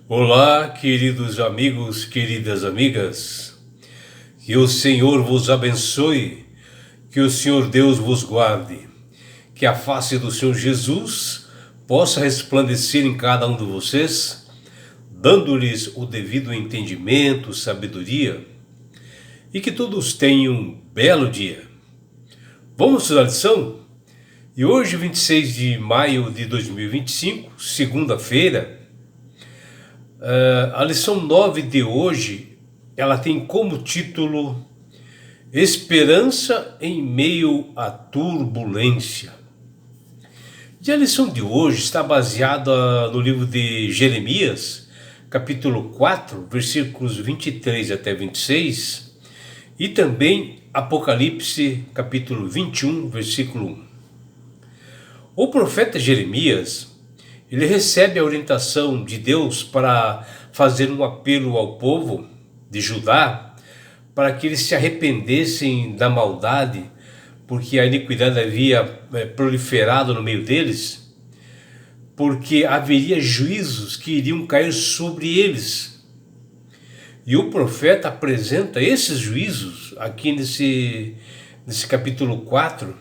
Olá, queridos amigos, queridas amigas, que o Senhor vos abençoe, que o Senhor Deus vos guarde, que a face do Senhor Jesus possa resplandecer em cada um de vocês, dando-lhes o devido entendimento, sabedoria, e que todos tenham um belo dia. Vamos à lição? E hoje, 26 de maio de 2025, segunda-feira, a lição 9 de hoje, ela tem como título Esperança em meio à turbulência. E a lição de hoje está baseada no livro de Jeremias, capítulo 4, versículos 23 até 26, e também Apocalipse, capítulo 21, versículo 1. O profeta Jeremias, ele recebe a orientação de Deus para fazer um apelo ao povo de Judá para que eles se arrependessem da maldade, porque a iniquidade havia proliferado no meio deles, porque haveria juízos que iriam cair sobre eles. E o profeta apresenta esses juízos aqui nesse capítulo 4,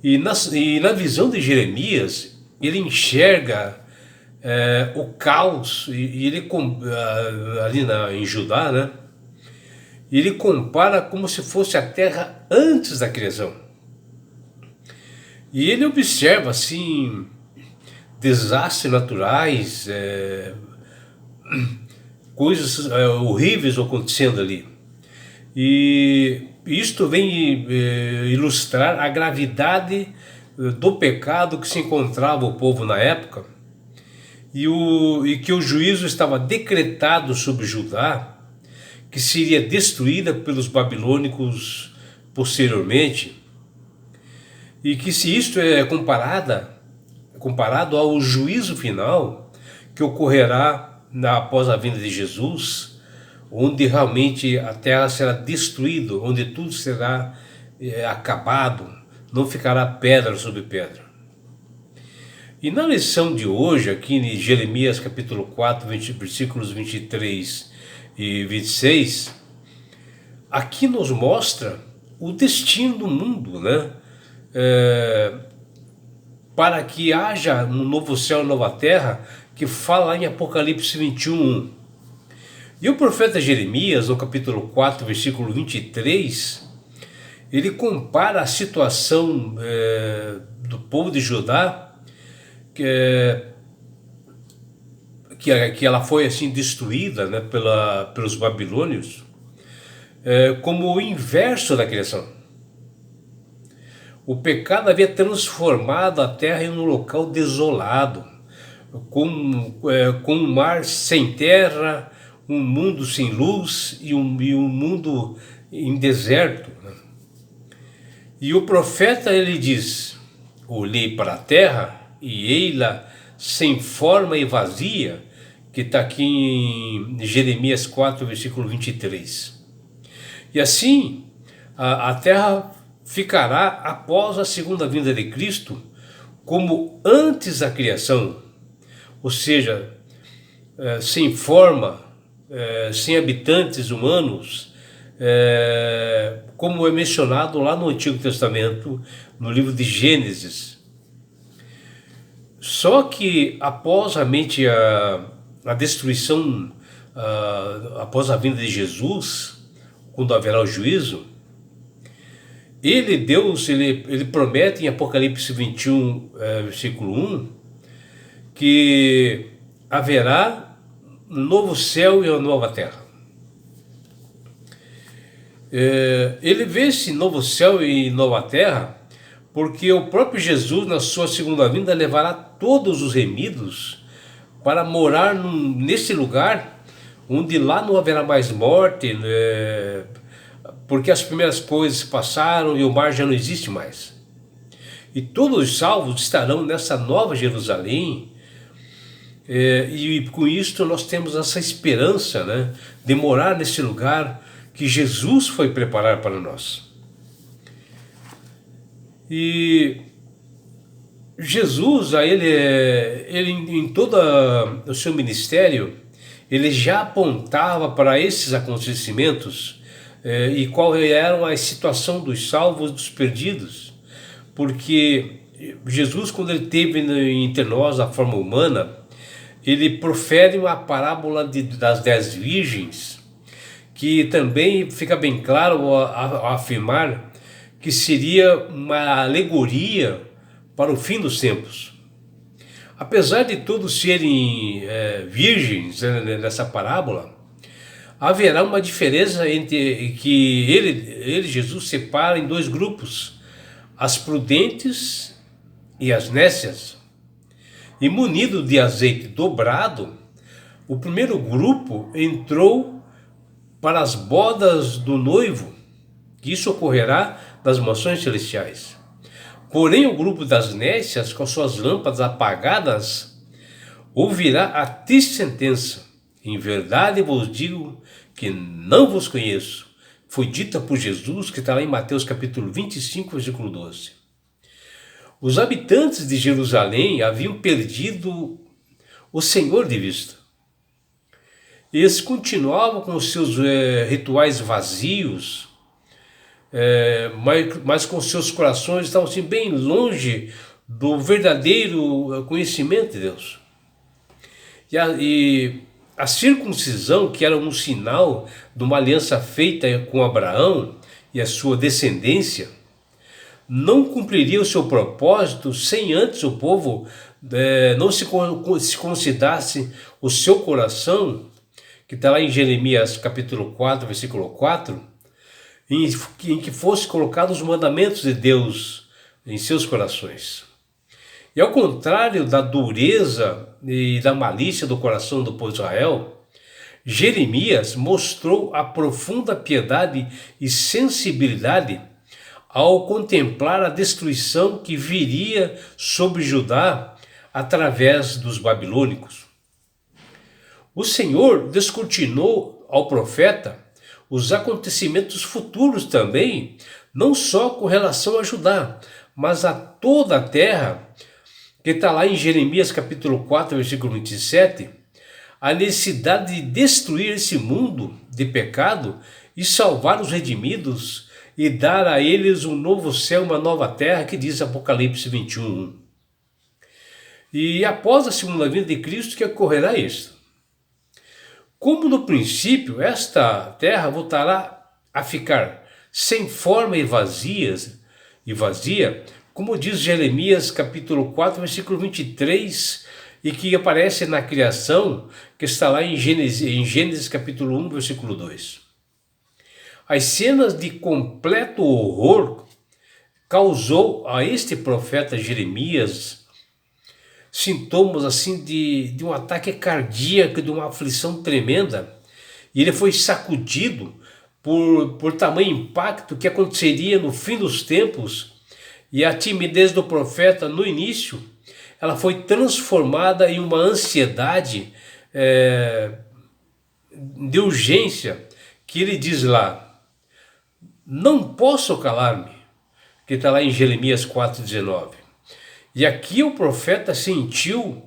e na visão de Jeremias, ele enxerga o caos, e ele ali em Judá, né? E ele compara como se fosse a terra antes da criação. E ele observa assim desastres naturais, coisas horríveis acontecendo ali. E isto vem ilustrar a gravidade do pecado que se encontrava o povo na época, e que o juízo estava decretado sobre Judá, que seria destruída pelos babilônicos posteriormente, e que se isto é comparado ao juízo final que ocorrerá após a vinda de Jesus, onde realmente a terra será destruída, onde tudo será acabado, não ficará pedra sobre pedra. E na lição de hoje, aqui em Jeremias capítulo 4, versículos 23 e 26, aqui nos mostra o destino do mundo, né? Para que haja um novo céu e nova terra, que fala em Apocalipse 21. E o profeta Jeremias, no capítulo 4, versículo 23, ele compara a situação do povo de Judá, que ela foi assim destruída, né, pelos babilônios, como o inverso da criação. O pecado havia transformado a terra em um local desolado, com um mar sem terra, um mundo sem luz e um mundo em deserto. E o profeta, ele diz: olhei para a terra e ei-la sem forma e vazia, que está aqui em Jeremias 4, versículo 23. E assim, a terra ficará após a segunda vinda de Cristo como antes da criação, ou seja, sem forma, sem habitantes humanos, como é mencionado lá no Antigo Testamento, no livro de Gênesis. Só que após a destruição, após a vinda de Jesus, quando haverá o juízo, Deus promete em Apocalipse 21, versículo 1, que haverá um novo céu e uma nova terra. Ele vê esse novo céu e nova terra porque o próprio Jesus, na sua segunda vinda, levará todos os remidos para morar nesse lugar onde lá não haverá mais morte, porque as primeiras coisas passaram e o mar já não existe mais. E todos os salvos estarão nessa nova Jerusalém, e com isto nós temos essa esperança, né, de morar nesse lugar que Jesus foi preparar para nós. E Jesus, ele em todo o seu ministério, ele já apontava para esses acontecimentos e qual era a situação dos salvos, dos perdidos, porque Jesus, quando ele teve entre nós a forma humana, ele profere uma parábola das 10 virgens, que também fica bem claro ao afirmar que seria uma alegoria para o fim dos tempos. Apesar de todos serem virgens nessa parábola, haverá uma diferença entre que Jesus, separa em dois grupos, as prudentes e as nécias. E munido de azeite dobrado, o primeiro grupo entrou para as bodas do noivo, que isso ocorrerá nas mansões celestiais. Porém, o grupo das nécias, com suas lâmpadas apagadas, ouvirá a triste sentença: em verdade vos digo que não vos conheço. Foi dita por Jesus, que está lá em Mateus capítulo 25, versículo 12. Os habitantes de Jerusalém haviam perdido o Senhor de vista. Eles continuavam com os seus rituais vazios, mas com seus corações estavam assim, bem longe do verdadeiro conhecimento de Deus. E a circuncisão, que era um sinal de uma aliança feita com Abraão e a sua descendência, não cumpriria o seu propósito sem antes o povo não se considerasse o seu coração, que está lá em Jeremias capítulo 4, versículo 4, em que fossem colocados os mandamentos de Deus em seus corações. E ao contrário da dureza e da malícia do coração do povo de Israel, Jeremias mostrou a profunda piedade e sensibilidade ao contemplar a destruição que viria sobre Judá através dos babilônicos. O Senhor descortinou ao profeta os acontecimentos futuros também, não só com relação a Judá, mas a toda a terra, que está lá em Jeremias capítulo 4, versículo 27, a necessidade de destruir esse mundo de pecado e salvar os redimidos e dar a eles um novo céu, uma nova terra, que diz Apocalipse 21. E após a segunda vinda de Cristo que ocorrerá isto. Como no princípio, esta terra voltará a ficar sem forma e vazia, como diz Jeremias capítulo 4, versículo 23, e que aparece na criação, que está lá em Gênesis capítulo 1, versículo 2. As cenas de completo horror causou a este profeta Jeremias sintomas assim de um ataque cardíaco, de uma aflição tremenda, e ele foi sacudido por tamanho impacto que aconteceria no fim dos tempos, e a timidez do profeta no início, ela foi transformada em uma ansiedade de urgência, que ele diz lá: não posso calar-me, que está lá em Jeremias 4,19. E aqui o profeta sentiu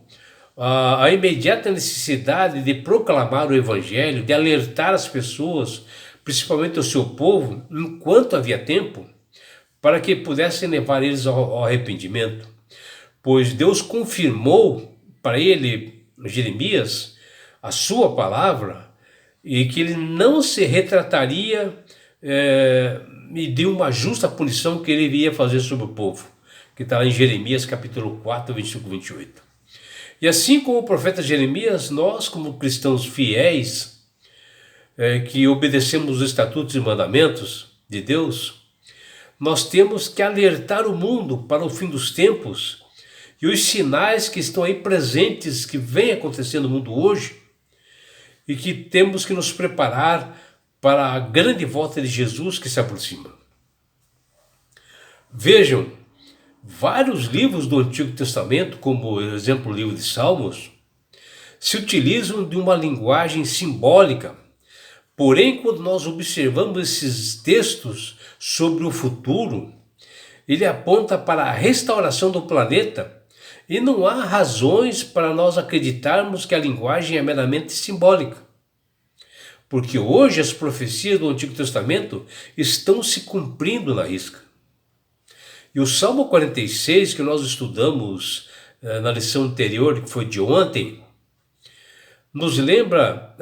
a imediata necessidade de proclamar o evangelho, de alertar as pessoas, principalmente o seu povo, enquanto havia tempo, para que pudessem levar eles ao arrependimento. Pois Deus confirmou para ele, Jeremias, a sua palavra, e que ele não se retrataria e deu uma justa punição que ele iria fazer sobre o povo, que está lá em Jeremias capítulo 4, 25, 28. E assim como o profeta Jeremias, nós como cristãos fiéis, que obedecemos os estatutos e mandamentos de Deus, nós temos que alertar o mundo para o fim dos tempos e os sinais que estão aí presentes, que vem acontecendo no mundo hoje, e que temos que nos preparar para a grande volta de Jesus que se aproxima. Vejam, vários livros do Antigo Testamento, como por exemplo o livro de Salmos, se utilizam de uma linguagem simbólica. Porém, quando nós observamos esses textos sobre o futuro, ele aponta para a restauração do planeta E não há razões para nós acreditarmos que a linguagem é meramente simbólica. Porque hoje as profecias do Antigo Testamento estão se cumprindo na risca. E o Salmo 46, que nós estudamos na lição anterior, que foi de ontem, nos lembra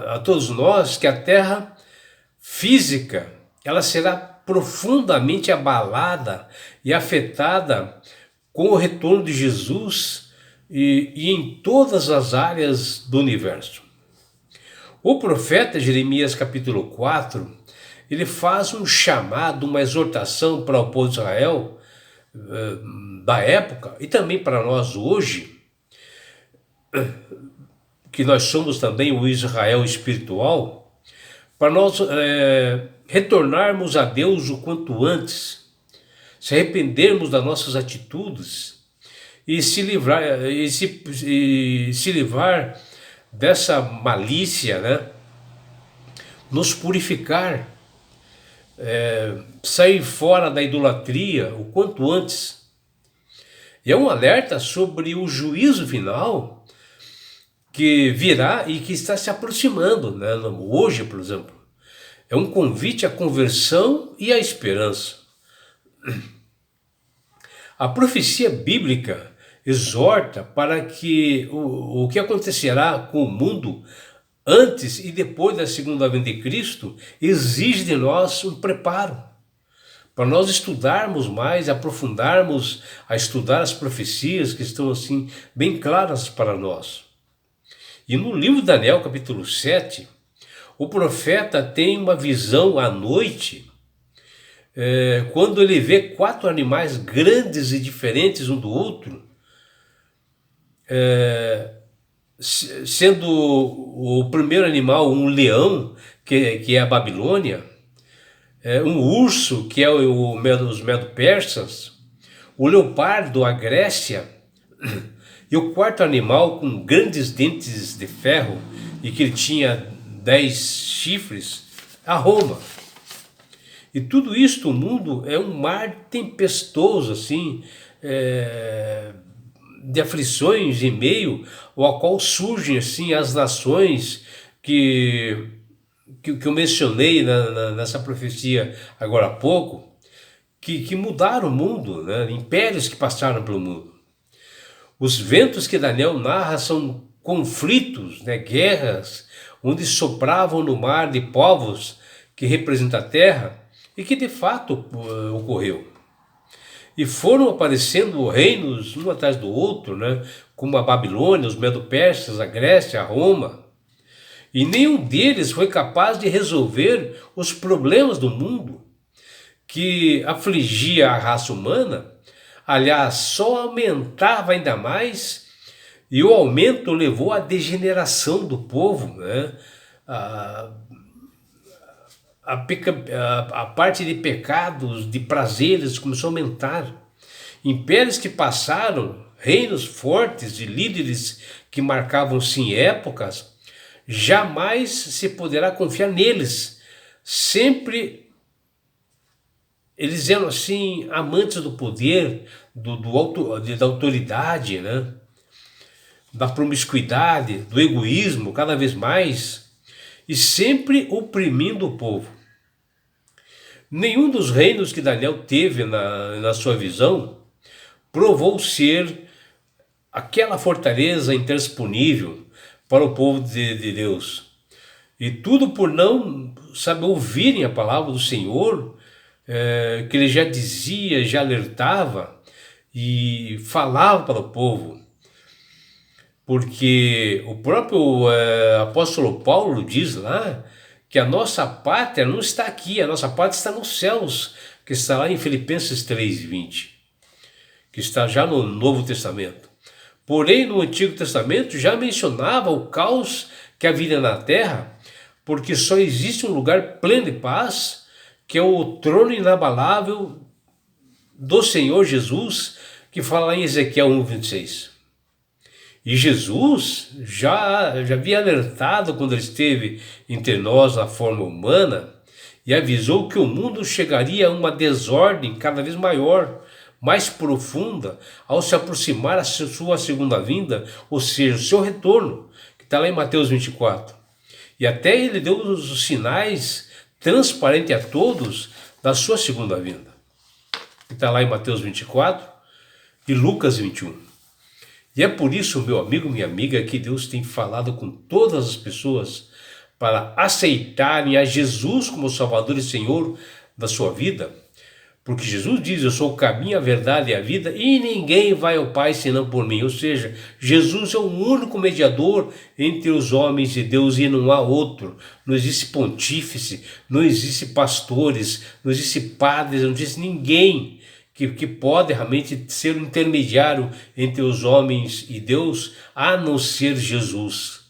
a todos nós que a terra física ela será profundamente abalada e afetada com o retorno de Jesus e em todas as áreas do universo. O profeta Jeremias capítulo 4, ele faz um chamado, uma exortação para o povo de Israel da época e também para nós hoje, que nós somos também o Israel espiritual, para nós retornarmos a Deus o quanto antes, se arrependermos das nossas atitudes e se livrar dessa malícia, né? Nos purificar, sair fora da idolatria o quanto antes. E é um alerta sobre o juízo final que virá e que está se aproximando, né? Hoje, por exemplo. É um convite à conversão e à esperança. A profecia bíblica exorta para que o que acontecerá com o mundo antes e depois da segunda vinda de Cristo exige de nós um preparo. Para nós estudarmos mais, aprofundarmos a estudar as profecias que estão assim bem claras para nós. E no livro de Daniel, capítulo 7, o profeta tem uma visão à noite, quando ele vê 4 animais grandes e diferentes um do outro, sendo o primeiro animal um leão, que é a Babilônia, um urso, que é os Medo-Persas, o leopardo, a Grécia, e o quarto animal com grandes dentes de ferro e que ele tinha 10 chifres, a Roma. E tudo isto, o mundo é um mar tempestoso, assim, de aflições em meio ao qual surgem assim as nações que eu mencionei nessa profecia agora há pouco, que mudaram o mundo, né? Impérios que passaram pelo mundo. Os ventos que Daniel narra são conflitos, né? Guerras, onde sopravam no mar de povos que representa a terra e que de fato ocorreu. E foram aparecendo reinos um atrás do outro, né? Como a Babilônia, os Medo-Persas, a Grécia, a Roma. E nenhum deles foi capaz de resolver os problemas do mundo que afligia a raça humana. Aliás, só aumentava ainda mais, e o aumento levou à degeneração do povo, né? A parte de pecados, de prazeres começou a aumentar. Impérios que passaram, reinos fortes e líderes que marcavam sim épocas, jamais se poderá confiar neles. Sempre eles eram assim amantes do poder, da autoridade, né? Da promiscuidade, do egoísmo cada vez mais, e sempre oprimindo o povo. Nenhum dos reinos que Daniel teve na sua visão provou ser aquela fortaleza intransponível para o povo de Deus. E tudo por não saber ouvirem a palavra do Senhor, que ele já dizia, já alertava e falava para o povo. Porque o próprio apóstolo Paulo diz lá que a nossa pátria não está aqui, a nossa pátria está nos céus, que está lá em Filipenses 3:20, que está já no Novo Testamento. Porém, no Antigo Testamento já mencionava o caos que havia na terra, porque só existe um lugar pleno de paz, que é o trono inabalável do Senhor Jesus, que fala lá em Ezequiel 1:26. E Jesus já havia alertado quando ele esteve entre nós na forma humana e avisou que o mundo chegaria a uma desordem cada vez maior mais profunda ao se aproximar da sua segunda vinda, ou seja, o seu retorno, que está lá em Mateus 24. E até ele deu os sinais transparentes a todos da sua segunda vinda. Que está lá em Mateus 24 e Lucas 21. E é por isso, meu amigo, minha amiga, que Deus tem falado com todas as pessoas para aceitarem a Jesus como Salvador e Senhor da sua vida. Porque Jesus diz, eu sou o caminho, a verdade e a vida, e ninguém vai ao Pai senão por mim. Ou seja, Jesus é o único mediador entre os homens e Deus e não há outro. Não existe pontífice, não existe pastores, não existe padres, não existe ninguém que pode realmente ser um intermediário entre os homens e Deus, a não ser Jesus.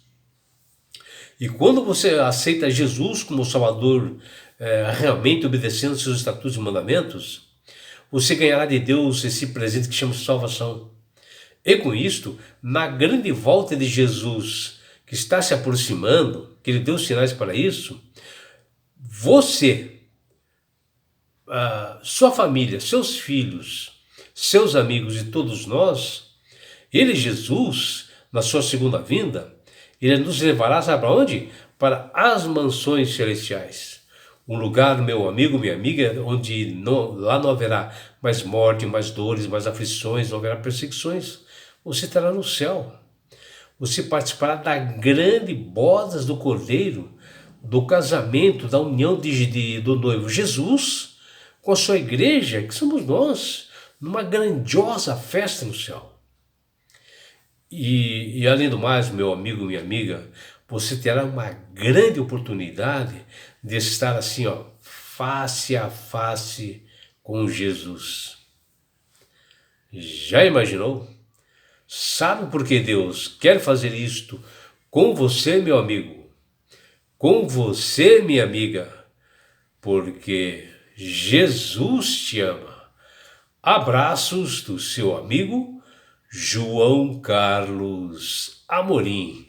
E quando você aceita Jesus como Salvador, realmente obedecendo seus estatutos e mandamentos, você ganhará de Deus esse presente que chama de salvação. E com isto, na grande volta de Jesus, que está se aproximando, que ele deu sinais para isso, você, sua família, seus filhos, seus amigos e todos nós, ele, Jesus, na sua segunda vinda, ele nos levará, sabe para onde? Para as mansões celestiais. Um lugar, meu amigo, minha amiga, onde lá não haverá mais morte, mais dores, mais aflições, não haverá perseguições. Você estará no céu. Você participará da grande bodas do Cordeiro, do casamento, da união do noivo Jesus com a sua igreja, que somos nós, numa grandiosa festa no céu. E além do mais, meu amigo, minha amiga, você terá uma grande oportunidade de estar assim, face a face com Jesus. Já imaginou? Sabe por que Deus quer fazer isto com você, meu amigo? Com você, minha amiga? Porque Jesus te ama. Abraços do seu amigo João Carlos Amorim.